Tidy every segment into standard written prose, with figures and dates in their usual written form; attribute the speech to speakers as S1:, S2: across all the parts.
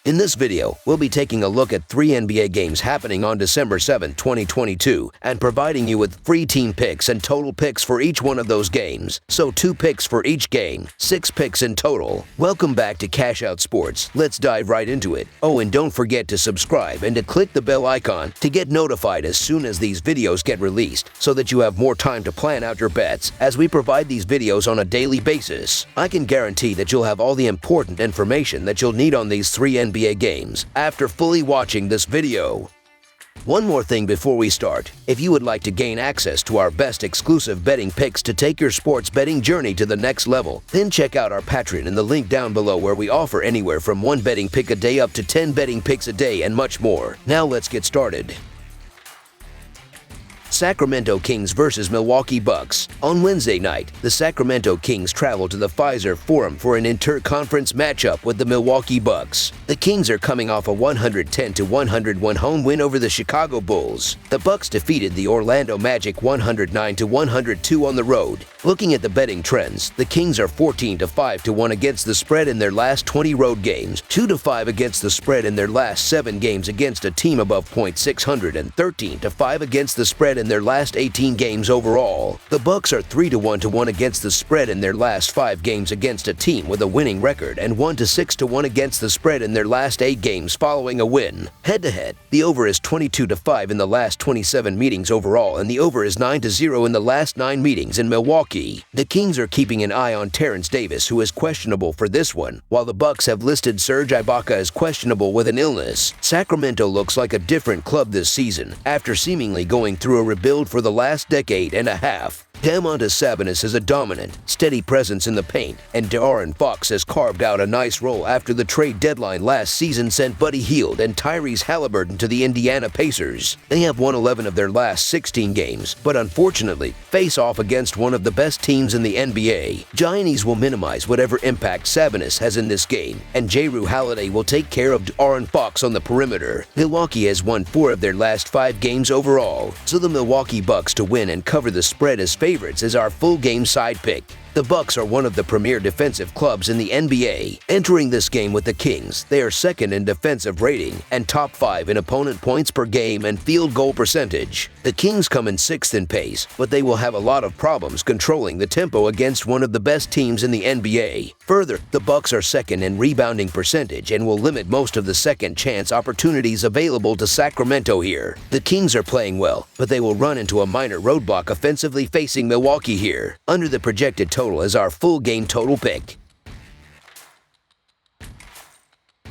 S1: In this video, we'll be taking a look at 3 NBA games happening on December 7, 2022, and providing you with free team picks and total picks for each one of those games. So 2 picks for each game, 6 picks in total. Welcome back to Cash Out Sports. Let's dive right into it. Oh, and don't forget to subscribe and to click the bell icon to get notified as soon as these videos get released, so that you have more time to plan out your bets as we provide these videos on a daily basis. I can guarantee that you'll have all the important information that you'll need on these 3 NBA games after fully watching this video. One more thing before we start. If you would like to gain access to our best exclusive betting picks to take your sports betting journey to the next level, then check out our Patreon in the link down below, where we offer anywhere from 1 betting pick a day up to 10 betting picks a day and much more. Now let's get started. Sacramento Kings versus Milwaukee Bucks. On Wednesday night, the Sacramento Kings traveled to the Pfizer Forum for an inter-conference matchup with the Milwaukee Bucks. The Kings are coming off a 110-101 home win over the Chicago Bulls. The Bucks defeated the Orlando Magic 109-102 on the road. Looking at the betting trends, the Kings are 14-5-1 against the spread in their last 20 road games, 2-5 against the spread in their last 7 games against a team above .600, and 13-5 against the spread in their last 18 games overall. The Bucks are 3-1 against the spread in their last 5 games against a team with a winning record, and 1-6 against the spread in their last 8 games following a win. Head-to-head, the over is 22-5 in the last 27 meetings overall, and the over is 9-0 in the last 9 meetings in Milwaukee. The Kings are keeping an eye on Terrence Davis, who is questionable for this one, while the Bucks have listed Serge Ibaka as questionable with an illness. Sacramento looks like a different club this season, after seemingly going through a rebuild for the last decade and a half. Domantas Sabonis is a dominant, steady presence in the paint, and De'Aaron Fox has carved out a nice role after the trade deadline last season sent Buddy Hield and Tyrese Halliburton to the Indiana Pacers. They have won 11 of their last 16 games, but unfortunately face off against one of the best teams in the NBA. Giannis will minimize whatever impact Sabonis has in this game, and Jrue Holiday will take care of De'Aaron Fox on the perimeter. Milwaukee has won 4 of their last 5 games overall, so the Milwaukee Bucks to win and cover the spread as favorites is our full game side pick. The Bucks are one of the premier defensive clubs in the NBA. Entering this game with the Kings, they are second in defensive rating and top 5 in opponent points per game and field goal percentage. The Kings come in 6th in pace, but they will have a lot of problems controlling the tempo against one of the best teams in the NBA. Further, the Bucks are second in rebounding percentage and will limit most of the second chance opportunities available to Sacramento here. The Kings are playing well, but they will run into a minor roadblock offensively facing Milwaukee here. Under the projected total is our full game total pick.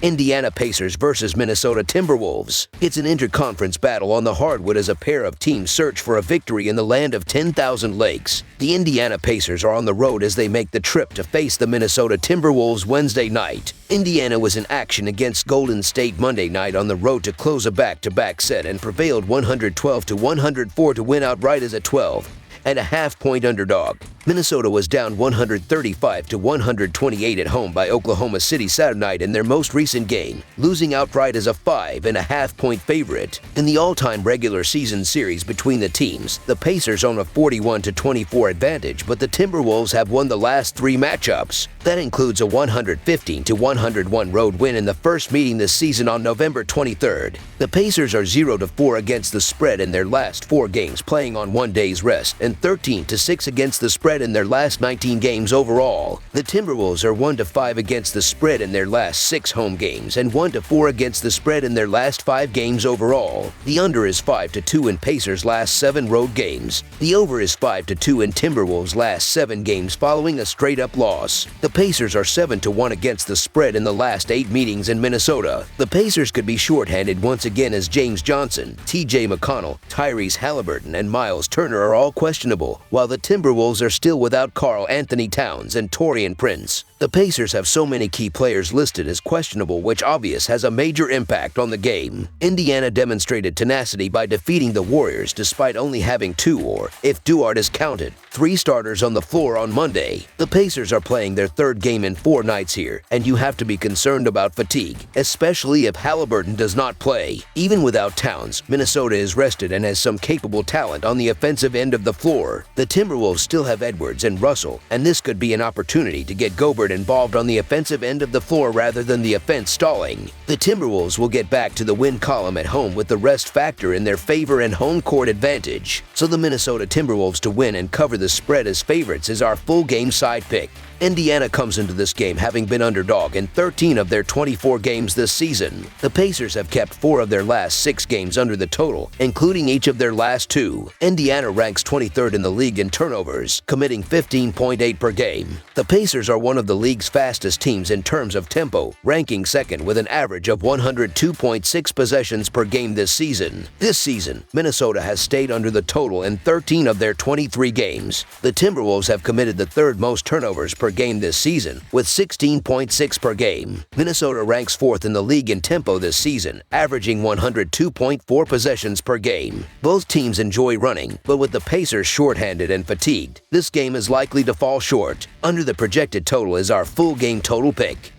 S1: Indiana Pacers versus Minnesota Timberwolves. It's an interconference battle on the hardwood as a pair of teams search for a victory in the land of 10,000 lakes. The Indiana Pacers are on the road as they make the trip to face the Minnesota Timberwolves Wednesday night. Indiana was in action against Golden State Monday night on the road to close a back-to-back set and prevailed 112-104 to win outright as a 12.5-point underdog. Minnesota was down 135-128 at home by Oklahoma City Saturday night in their most recent game, losing outright as a 5.5-point favorite. In the all-time regular season series between the teams, the Pacers own a 41-24 advantage, but the Timberwolves have won the last 3 matchups. That includes a 115-101 road win in the first meeting this season on November 23rd. The Pacers are 0-4 against the spread in their last 4 games, playing on 1 day's rest, and 13-6 against the spread in their last 19 games overall. The Timberwolves are 1-5 against the spread in their last 6 home games and 1-4 against the spread in their last 5 games overall. The under is 5-2 in Pacers' last 7 road games. The over is 5-2 in Timberwolves' last 7 games following a straight-up loss. The Pacers are 7-1 against the spread in the last 8 meetings in Minnesota. The Pacers could be shorthanded once again as James Johnson, T.J. McConnell, Tyrese Halliburton, and Miles Turner are all questionable, while the Timberwolves are still without Karl Anthony Towns and Taurean Prince. The Pacers have so many key players listed as questionable, which obvious has a major impact on the game. Indiana demonstrated tenacity by defeating the Warriors despite only having 2, or, if Duarte is counted, 3 starters on the floor on Monday. The Pacers are playing their 3rd game in 4 nights here, and you have to be concerned about fatigue, especially if Halliburton does not play. Even without Towns, Minnesota is rested and has some capable talent on the offensive end of the floor. The Timberwolves still have Edwards and Russell, and this could be an opportunity to get Gobert effort involved on the offensive end of the floor rather than the offense stalling. The Timberwolves will get back to the win column at home with the rest factor in their favor and home court advantage. So the Minnesota Timberwolves to win and cover the spread as favorites is our full game side pick. Indiana comes into this game having been underdog in 13 of their 24 games this season. The Pacers have kept 4 of their last 6 games under the total, including each of their last 2. Indiana ranks 23rd in the league in turnovers, committing 15.8 per game. The Pacers are one of the league's fastest teams in terms of tempo, ranking second with an average of 102.6 possessions per game this season. This season, Minnesota has stayed under the total in 13 of their 23 games. The Timberwolves have committed the 3rd most turnovers per game this season, with 16.6 per game. Minnesota ranks 4th in the league in tempo this season, averaging 102.4 possessions per game. Both teams enjoy running, but with the Pacers shorthanded and fatigued, this game is likely to fall short. Under the projected total is our full game total pick.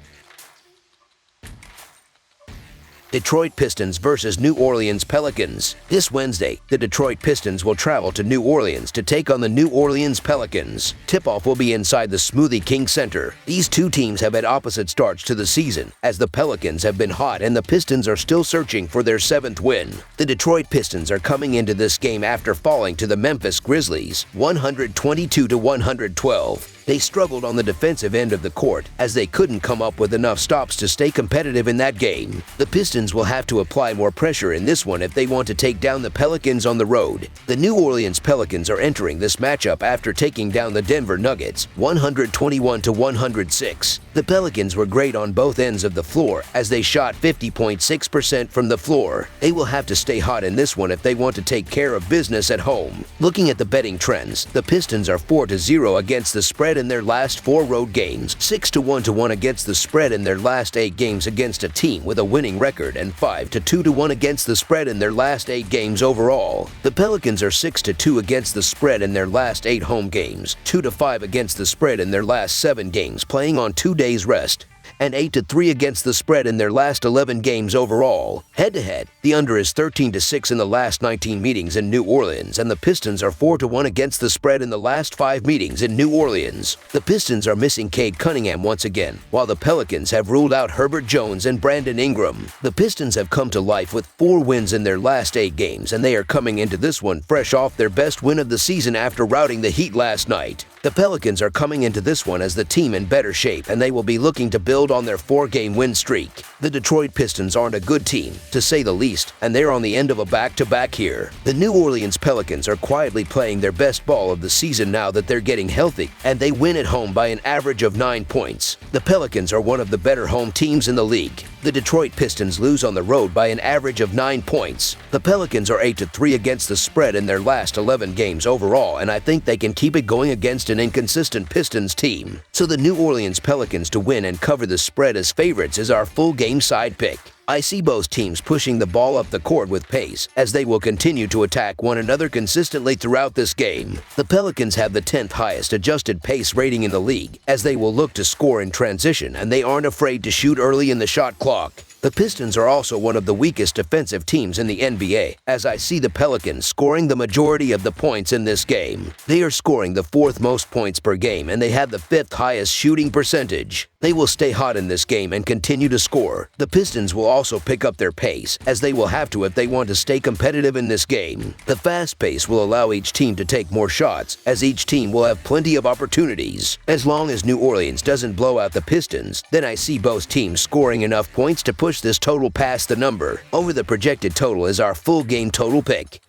S1: Detroit Pistons versus New Orleans Pelicans. This Wednesday, the Detroit Pistons will travel to New Orleans to take on the New Orleans Pelicans. Tip-off will be inside the Smoothie King Center. These two teams have had opposite starts to the season, as the Pelicans have been hot and the Pistons are still searching for their 7th win. The Detroit Pistons are coming into this game after falling to the Memphis Grizzlies 122-112. They struggled on the defensive end of the court as they couldn't come up with enough stops to stay competitive in that game. The Pistons will have to apply more pressure in this one if they want to take down the Pelicans on the road. The New Orleans Pelicans are entering this matchup after taking down the Denver Nuggets 121-106. The Pelicans were great on both ends of the floor as they shot 50.6% from the floor. They will have to stay hot in this one if they want to take care of business at home. Looking at the betting trends, the Pistons are 4-0 against the spread in their last 4 road games, 6-1 against the spread in their last 8 games against a team with a winning record, and 5-2 against the spread in their last 8 games overall. The Pelicans are 6-2 against the spread in their last 8 home games, 2-5 against the spread in their last 7 games playing on 2 days rest, and 8-3 against the spread in their last 11 games overall. Head-to-head, the under is 13-6 in the last 19 meetings in New Orleans, and the Pistons are 4-1 against the spread in the last 5 meetings in New Orleans. The Pistons are missing Cade Cunningham once again, while the Pelicans have ruled out Herbert Jones and Brandon Ingram. The Pistons have come to life with 4 wins in their last 8 games, and they are coming into this one fresh off their best win of the season after routing the Heat last night. The Pelicans are coming into this one as the team in better shape, and they will be looking to build on their 4-game win streak. The Detroit Pistons aren't a good team, to say the least, and they're on the end of a back-to-back here. The New Orleans Pelicans are quietly playing their best ball of the season now that they're getting healthy, and they win at home by an average of 9 points. The Pelicans are one of the better home teams in the league. The Detroit Pistons lose on the road by an average of 9 points. The Pelicans are 8-3 against the spread in their last 11 games overall, and I think they can keep it going against an inconsistent Pistons team. So the New Orleans Pelicans to win and cover the spread as favorites is our full game side pick. I see both teams pushing the ball up the court with pace, as they will continue to attack one another consistently throughout this game. The Pelicans have the 10th highest adjusted pace rating in the league, as they will look to score in transition and they aren't afraid to shoot early in the shot clock. The Pistons are also one of the weakest defensive teams in the NBA, as I see the Pelicans scoring the majority of the points in this game. They are scoring the 4th most points per game, and they have the 5th highest shooting percentage. They will stay hot in this game and continue to score. The Pistons will also pick up their pace, as they will have to if they want to stay competitive in this game. The fast pace will allow each team to take more shots, as each team will have plenty of opportunities. As long as New Orleans doesn't blow out the Pistons, then I see both teams scoring enough points to push this total past the number. Over the projected total is our full game total pick.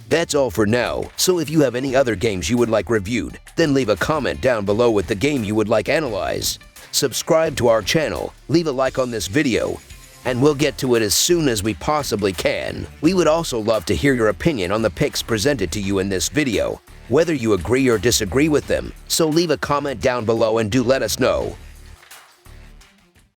S1: That's all for now, so if you have any other games you would like reviewed, then leave a comment down below with the game you would like analyzed. Subscribe to our channel, leave a like on this video, and we'll get to it as soon as we possibly can. We would also love to hear your opinion on the picks presented to you in this video, whether you agree or disagree with them, so leave a comment down below and do let us know.